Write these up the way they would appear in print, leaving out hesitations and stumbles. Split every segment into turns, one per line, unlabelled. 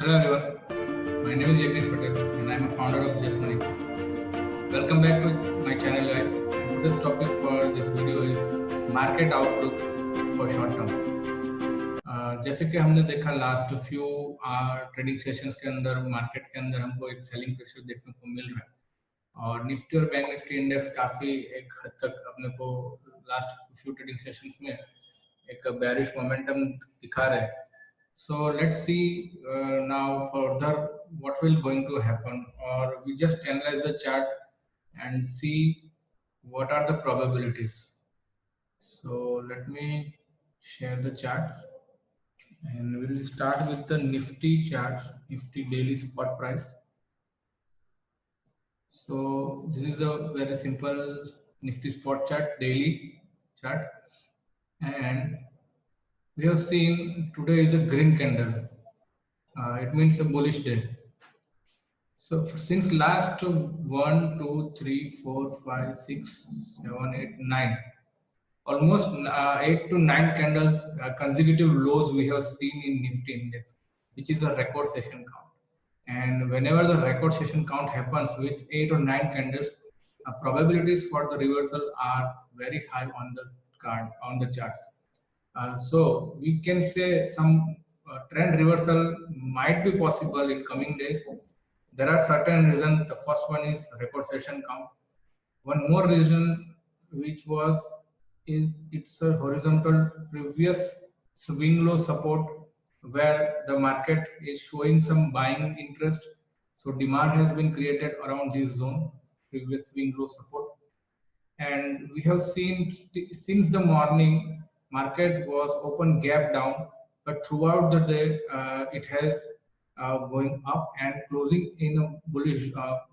Hello everyone, my name is Patel and I am a founder of Just Money. Welcome back to my channel guys. And today's topic for this video is market outlook for short term. जैसे कि हमने देखा last few trading sessions के अंदर market के अंदर हमको एक सेलिंग प्रेशर देखने को मिल रहा है और निफ्टी और बैंक निफ्टी इंडेक्स काफी एक हद तक अपने को लास्ट फ्यू ट्रेडिंग सेशंस में एक बेरिश मोमेंटम दिखा रहे हैं. So let's see now further what will going to happen, or we just analyze the chart and see what are the probabilities. So let me share the charts and we'll start with the Nifty charts, Nifty daily spot price. So this is a very simple Nifty spot chart, daily chart, and we have seen today is a green candle. It means a bullish day. So since last 1, 2, 3, 4, 5, 6, 7, 8, 9, almost 8 to 9 candles consecutive lows we have seen in Nifty index, which is a record session count. And whenever the record session count happens with 8 or 9 candles, probabilities for the reversal are very high on the charts. So we can say some trend reversal might be possible in coming days. There are certain reasons. The first one is record session count. One more reason, which is it's a horizontal previous swing low support where the market is showing some buying interest. So demand has been created around this zone, previous swing low support. And we have seen since the morning, market was open gap down, but throughout the day, it has going up and closing in a bullish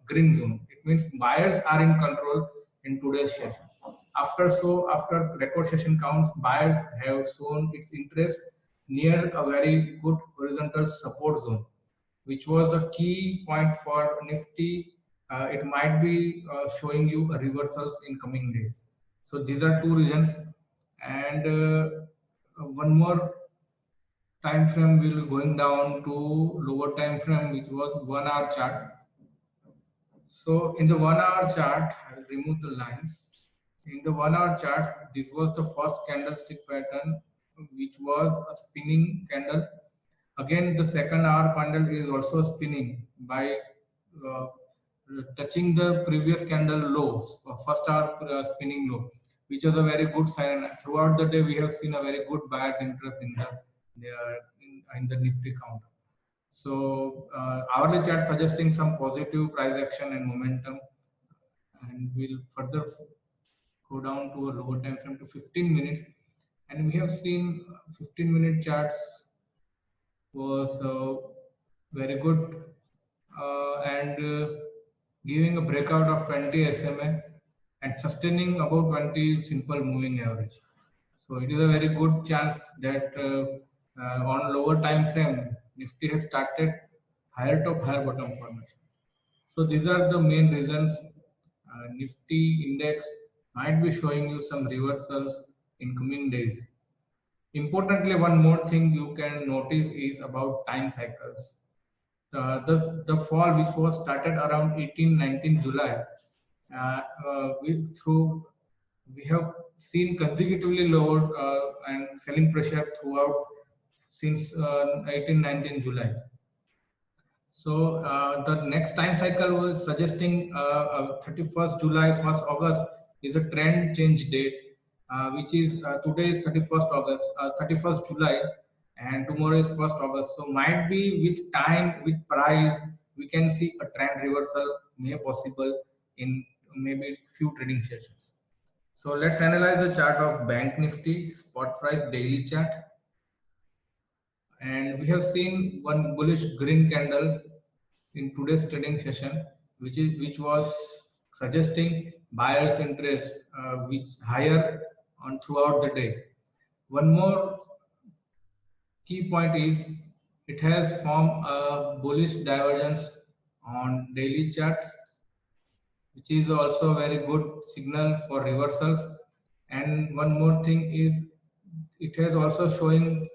green zone. It means buyers are in control in today's session. After record session counts, buyers have shown its interest near a very good horizontal support zone, which was a key point for Nifty. It might be showing you a reversals in coming days. So these are two reasons, and one more time frame will going down to lower time frame, which was 1 hour chart. So in the 1 hour chart, I will remove the lines. In the 1 hour charts, this was the first candlestick pattern, which was a spinning candle. Again, the second hour candle is also spinning by touching the previous candle lows, first hour spinning low, which was a very good sign. And throughout the day, we have seen a very good buyer's interest in the Nifty count. So hourly chart suggesting some positive price action and momentum, and we'll further go down to a lower time frame to 15 minutes, and we have seen 15-minute charts was very good and giving a breakout of 20 SMA and sustaining about 20 simple moving average. So it is a very good chance that on lower time frame, Nifty has started higher top, higher bottom formation. So these are the main reasons Nifty index might be showing you some reversals in coming days. Importantly, one more thing you can notice is about time cycles. The fall, which was started around 18-19 July, we have seen consecutively lower and selling pressure throughout since 18-19 July. So the next time cycle was suggesting 31st July, 1st August is a trend change date, which is today is 31st August, 31st July, and tomorrow is 1st August. So might be with time, with price, we can see a trend reversal may possible in maybe few trading sessions. So let's analyze the chart of Bank Nifty spot price daily chart. And we have seen one bullish green candle in today's trading session, which was suggesting buyers' interest which higher on throughout the day. One more key point is it has formed a bullish divergence on daily chart, which is also a very good signal for reversals. And one more thing is it has also showing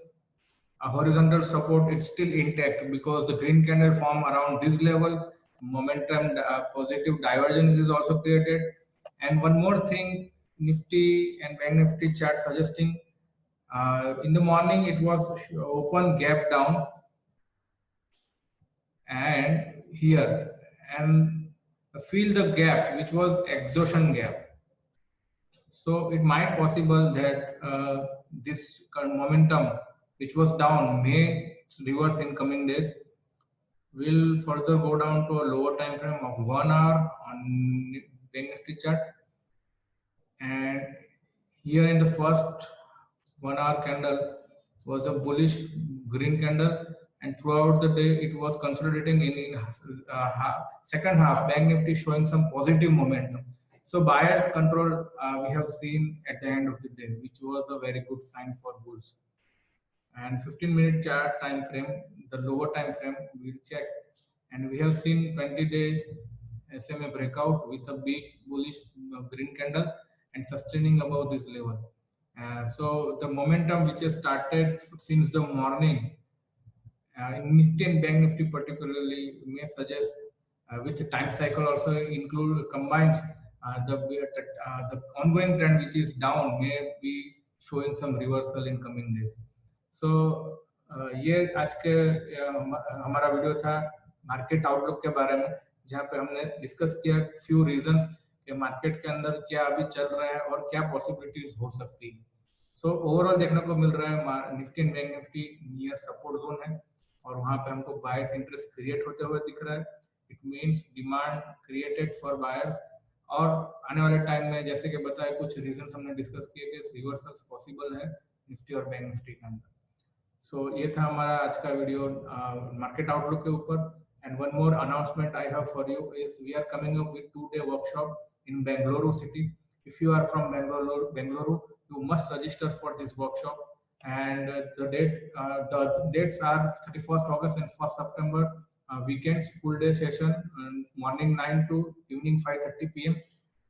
horizontal support, it's still intact because the green candle form around this level. Momentum positive divergence is also created. And one more thing, Nifty and Bank Nifty chart suggesting in the morning it was open gap down and here, and feel the gap which was exhaustion gap. So it might possible that this current momentum which was down may reverse in coming days, will further go down to a lower time frame of 1 hour on Bank Nifty chart. And here in the first 1 hour candle was a bullish green candle, and throughout the day it was consolidating in second half. Bank Nifty showing some positive momentum. So buyers control we have seen at the end of the day, which was a very good sign for bulls. And 15-minute chart time frame, the lower time frame we'll check, and we have seen 20-day SMA breakout with a big bullish green candle and sustaining above this level. So the momentum which has started since the morning in Nifty and Bank Nifty particularly may suggest which time cycle also include combines the ongoing trend which is down may be showing some reversal in coming days. So ये आज के हमारा video था market outlook के बारे में, जहाँ पे हमने डिस्कस किया फ्यू रीजंस कि मार्केट के अंदर क्या अभी चल रहा है और क्या पॉसिबिलिटीज हो सकती है. सो ओवरऑल देखने को मिल रहा है Nifty and bank Nifty near support zone है और वहां पे हमको बायर्स इंटरेस्ट क्रिएट होते हुए दिख रहा है. It means demand created for buyers, और आने वाले टाइम में जैसे कि बताया कुछ रीजंस हमने डिस्कस किए कि रिवर्सल्स पॉसिबल है निफ्टी और बैंक निफ्टी के अंदर. सो ये था हमारा आज का वीडियो मार्केट आउटलुक के ऊपर. And one more announcement I have for you is we are coming up with 2-day workshop in Bengaluru city. If you are from Bangalore, you must register for this workshop. And the dates are 31st August and 1st September. Weekends, full day session, morning 9 to evening 5:30 p.m.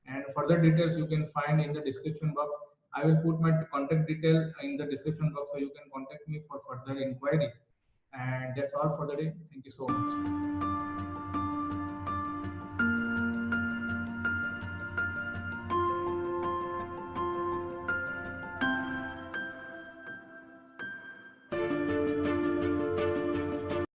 And further details you can find in the description box. I will put my contact detail in the description box so you can contact me for further inquiry. And that's all for the day. Thank you so much.